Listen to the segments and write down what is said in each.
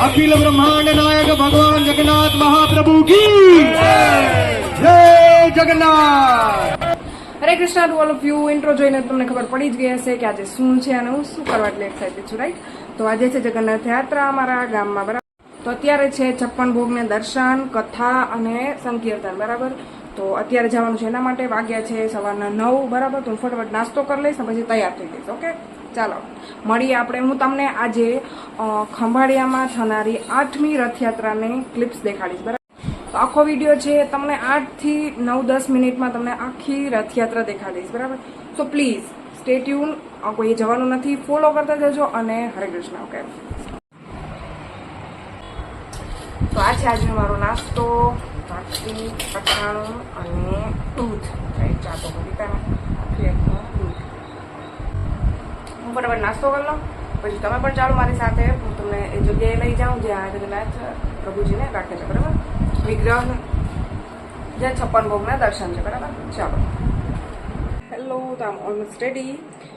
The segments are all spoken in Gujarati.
अखिल ब्रह्मांड नायक भगवान जगन्नाथ महाप्रभु की जय Jagannath. Hare Krishna to all of you. Intro જોઈને તમને ખબર પડી જ ગઈ હશે કે આજે શું છે અને હું શું કરવા એટલે એક્સાઇટેડ છું, રાઈટ? તો આજે છે જગન્નાથ યાત્રા અમારા ગામમાં, બરાબર? તો અત્યારે છે 56 ભોગને દર્શન, કથા અને સંકીર્તન, બરાબર? તો અત્યારે જવાનું છે એના માટે. વાગ્યા છે સવારના 9, બરાબર? તો હું ફટાફટ નાસ્તો કરી લઈશ અને પછી તૈયાર થઈ જઈશ. ઓકે, ચાલો મળીએ આપણે. હું તમને આજે ખંભાળિયામાં થનારી 8મી રથયાત્રાની ક્લિપ્સ દેખાડીશ, બરાબર? તો આખો વિડીયો છે તમને 8 થી 9-10 મિનિટમાં તમને આખી રથયાત્રા દેખાડીશ, બરાબર? So please stay tune. કોઈ જવાનું નથી, ફોલો કરતા જજો અને હરે કૃષ્ણ. ઓકે, તો આ છે આજનો મારો નાસ્તો. ભાખરી, પટાણું અને દૂધ. ચા તો બધી દૂધ. હું ફટાફટ નાસ્તો કરી લઉં, પછી તમે પણ ચાલો મારી સાથે. હું તમને એ જગ્યાએ લઈ જાઉં જ્યાં જગન્નાથ પ્રભુજીને રાખે છે, બરાબર? વિગ્રહ જ્યાં 56 ભોગના દર્શન છે, બરાબર? ચાલો. હેલો, તો આમ ઓલમોસ્ટ રેડી,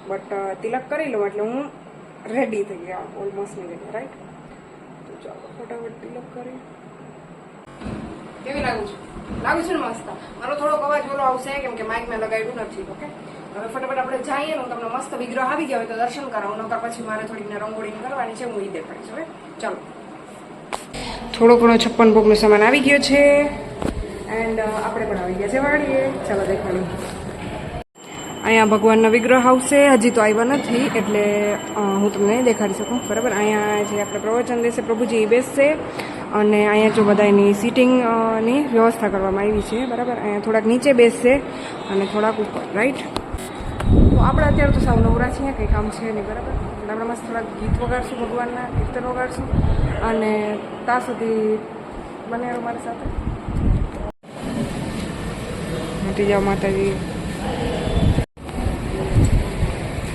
બટ તિલક કરી લઉં એટલે હું રેડી થઈ ગયા. ઓલમોસ્ટ નહીં થઈ, રાઈટ? તો ચાલો ફટાફટ તિલક કરી. કેવી લાગુ છે? લાગુ છે ને મસ્ત? મારો થોડોક અવાજ બોલો આવશે કેમ કે માઇક મેં લગાવ્યું નથી. ઓકે, હવે ફટાફટ આપણે જઈએ ને. હું તમને મસ્ત વિગ્રહ આવી ગયા હોય તો દર્શન કરાવું, નકર પછી મારે થોડીક રંગોળી કરવાની છે, હું એ દેખાડીશ. હવે ચાલો. થોડો ઘણો 56 ભોગનો સામાન આવી ગયો છે એન્ડ આપણે પણ આવી ગયા છે વાડીએ. ચાલો દેખાડી. અહીંયા ભગવાનનો વિગ્રહ આવશે, હજી તો આવ્યા નથી એટલે હું તમને દેખાડી શકું, બરાબર? અહીંયા જે આપણે પ્રવચન દેશે પ્રભુજી એ બેસશે અને અહીંયા જો બધા એની સીટિંગની વ્યવસ્થા કરવામાં આવી છે, બરાબર? અહીંયા થોડાક નીચે બેસશે અને થોડાક ઉપર, રાઈટ? તો આપણે અત્યારે તો સાવ નવરા છીએ, કંઈ કામ છે નહીં, બરાબર? એટલે આપણે મસ્ત થોડાક ગીત વગાડશું, ભગવાનના કીર્તન વગાડશું અને ત્યાં સુધી બને મારી સાથે. મટી જાઓ માતાજી.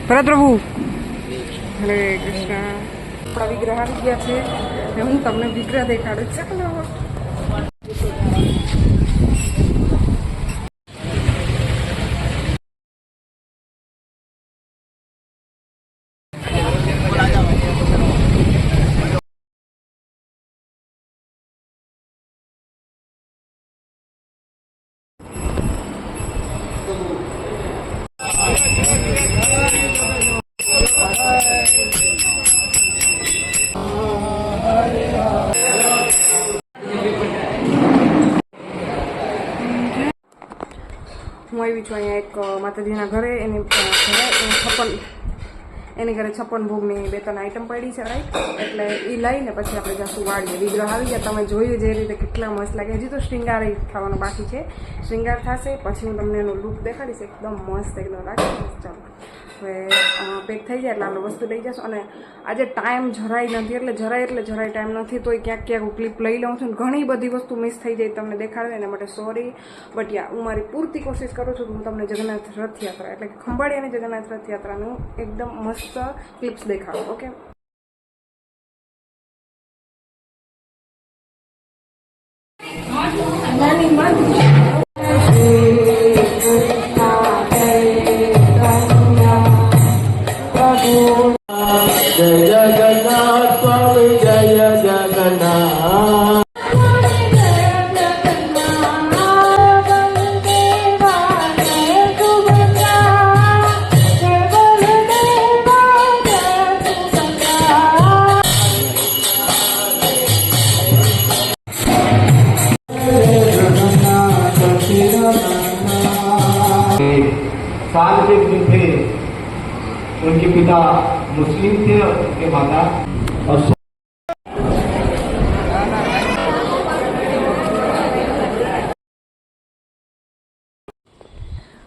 ભરત પ્રભુ, હરે કૃષ્ણ. આપણા વિગ્રહ આવી ગયા છે અને હું તમને વિગ્રહ દેખાડું છું. હું આવી છું અહીંયા એક માતાજીના ઘરે. એની ઘરે 56 ભોગની 2-3 આઈટમ પડી છે, રાઈટ? એટલે એ લઈને પછી આપણે જશું વાળીએ. વિગ્રહ આવી ગયા, તમે જોયું જે રીતે કેટલા મસ્ત લાગે. હજી તો શ્રૃંગાર થવાનો બાકી છે. શ્રૃંગાર થશે પછી હું તમને એનો લુક દેખાડીશ. એકદમ મસ્ત, એકદમ લાગે. ચાલો હવે પેક થઈ જાય એટલે આપણે વસ્તુ લઈ જશું. અને આજે ટાઈમ જરાય નથી, એટલે જરાય ટાઈમ નથી, તોય ક્યાંક હું ક્લિપ લઈ લઉં છું. ઘણી બધી વસ્તુ મિસ થઈ જાય તમને દેખાડે, એના માટે સોરી. બટ યા હું મારી પૂરતી કોશિશ કરું છું કે હું તમને જગન્નાથ રથયાત્રા એટલે કે ખંભાળિયાની જગન્નાથ રથયાત્રાનું એકદમ મસ્ત ક્લિપ્સ દેખાડું. ઓકે, जय जगन्नाथ स्वामी जय जगन्नाथ। साल के दिन थे, उनके पिता मुस्लिम थे और उनके माता और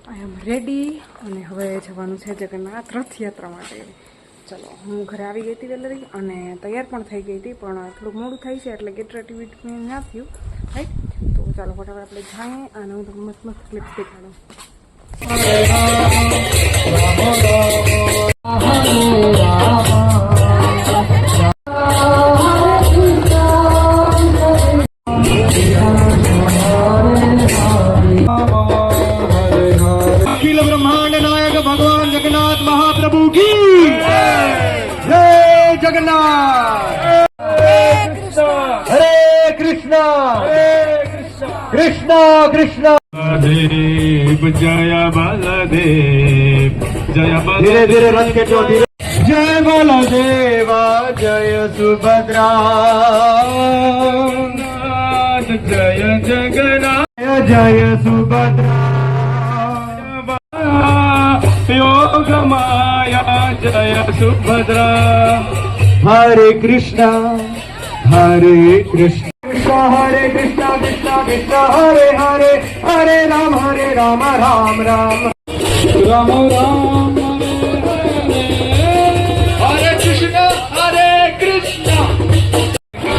આઈ એમ રેડી અને હવે જવાનું છે જગન્નાથ રથયાત્રા માટે. ચલો, હું ઘરે આવી ગઈ હતી વેલેરી અને તૈયાર પણ થઈ ગઈ હતી, પણ થોડુંક મોડું થાય છે એટલે ગેટ એક્ટિવિટી ના થયું, રાઈટ? તો ચાલો ફટાફટ આપણે જઈએ અને હું તમને મસ્ત ક્લિપ્સ દેખાડું. अखिल ब्रह्मांड नायक भगवान जगन्नाथ महाप्रभु की जय जगन्नाथ। હરે કૃષ્ણ કૃષ્ણ કૃષ્ણ દેવ જય બલદેવ જય ધીરે ધીરે રથ ખેંચો ધીરે જય બલદેવા જય સુભદ્રા જય જગન્નાથ જય સુભદ્રા યોગ માયા જય સુભદ્રા હરે કૃષ્ણ હરે કૃષ્ણ હરે કૃષ્ણ કૃષ્ણ કૃષ્ણ હરે હરે હરે રામ રામ રામ રામ રામ હરે કૃષ્ણ હરે કૃષ્ણ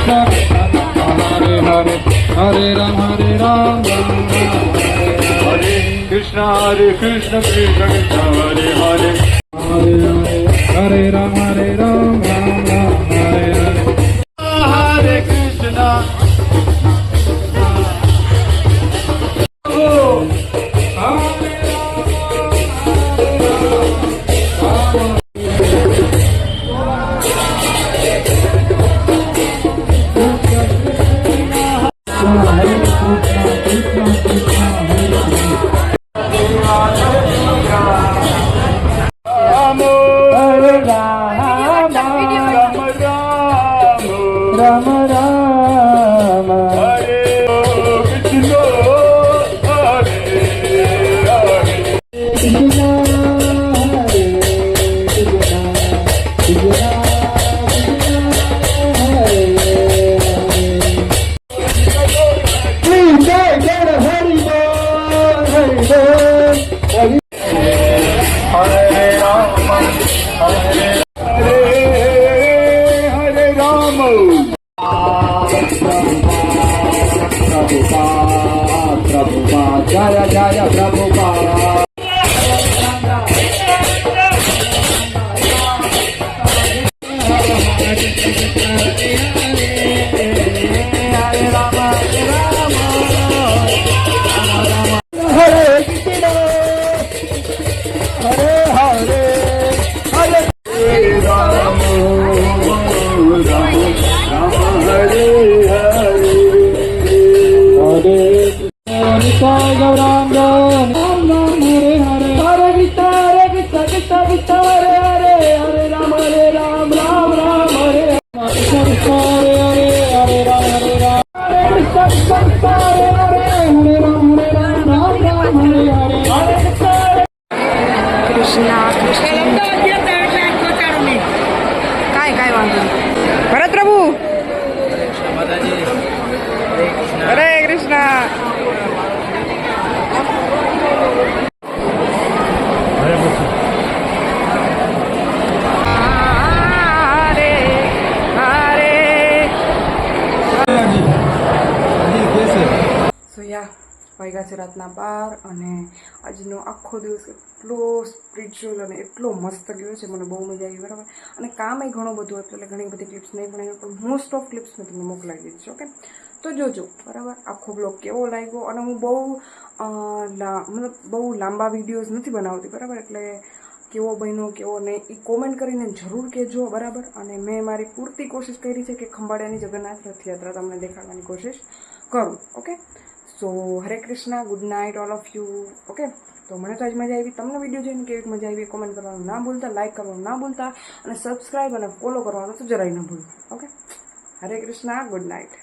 હરે હરે હરે રામ હરે કૃષ્ણ હરે કૃષ્ણ કૃષ્ણ કૃષ્ણ હરે હરે હરે રામ રામ રામ હરે હરે કૃષ્ણ રામ રામ જય જય પ્રભુપાદ કાંઈ વાંધો નહીં. ભરત પ્રભુ હરે કૃષ્ણ. વાગ્યા છે રાતના 12 અને આજનો આખો દિવસ એટલો સ્પિરિચ્યુઅલ અને એટલો મસ્ત ગયો છે. મને બહુ મજા આવી બરાબર. અને કામ એ ઘણું બધું હતું એટલે ઘણી બધી ક્લિપ્સ નહીં બનાવી પણ મોસ્ટ ઓફ ક્લિપ્સ મેં તમને મોકલાવી દીધી છે. ઓકે, તો જોજો બરાબર આખો બ્લોગ કેવો લાગ્યો. અને હું મતલબ બહુ લાંબા વિડીયોઝ નથી બનાવતી બરાબર, એટલે કેવો બન્યો કેવો નહીં એ કોમેન્ટ કરીને જરૂર કહેજો બરાબર. અને મેં મારી પૂરતી કોશિશ કરી છે કે ખંભાળિયાની જગન્નાથ રથયાત્રા તમને દેખાડવાની કોશિશ કરું. Okay, so Hare Krishna, good night all of you. Okay, તો મને તો આજ મજા આવી. તમને વિડીયો જોઈને કેવી મજા આવી કોમેન્ટ કરવાનું ના ભૂલતા, લાઇક કરવાનું ના ભૂલતા અને સબસ્ક્રાઈબ અને ફોલો કરવાનું તો જરાય ના ભૂલતા. ઓકે, હરે કૃષ્ણ, ગુડ નાઇટ.